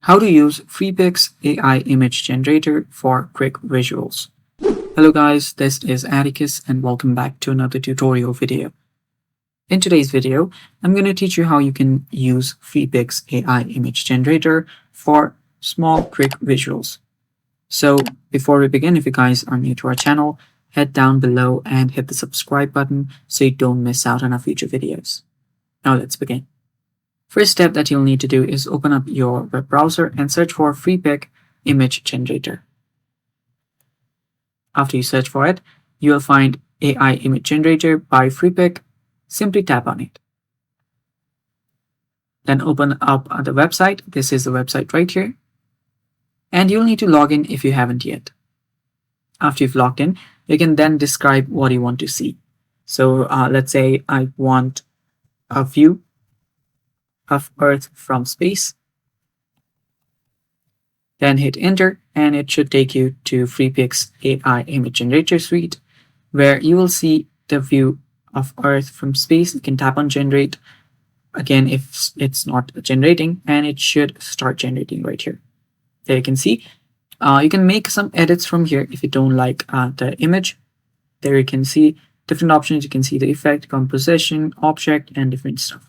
How to use Freepik AI Image Generator for quick visuals. Hello guys, this is Atticus and welcome back to another tutorial video. In today's video, I'm going to teach you how you can use Freepik AI Image Generator for small quick visuals. So before we begin, if you guys are new to our channel, head down below and hit the subscribe button so you don't miss out on our future videos. Now let's begin. First step that you'll need to do is open up your web browser and search for Freepik Image Generator. After you search for it, you'll find AI Image Generator by Freepik. Simply tap on it. Then open up the website. This is the website right here. And you'll need to log in if you haven't yet. After you've logged in, you can then describe what you want to see. So let's say I want a view of Earth from space. Then hit enter and it should take you to Freepik AI Image Generator suite, where you will see the view of Earth from space. You can tap on generate again if it's not generating, and it should start generating right here. There you can see. You can make some edits from here if you don't like the image. There you can see different options. You can see the effect, composition, object, and different stuff.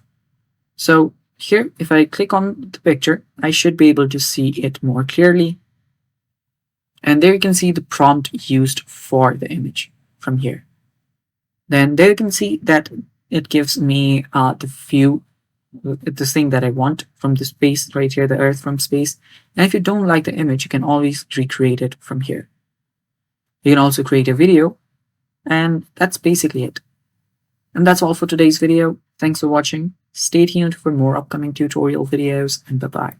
So here, if I click on the picture, I should be able to see it more clearly. And there you can see the prompt used for the image from here. Then there you can see that it gives me the view, this thing that I want from the space right here, the Earth from space. And if you don't like the image, you can always recreate it from here. You can also create a video, and that's basically it. And that's all for today's video. Thanks for watching. Stay tuned for more upcoming tutorial videos, and bye-bye.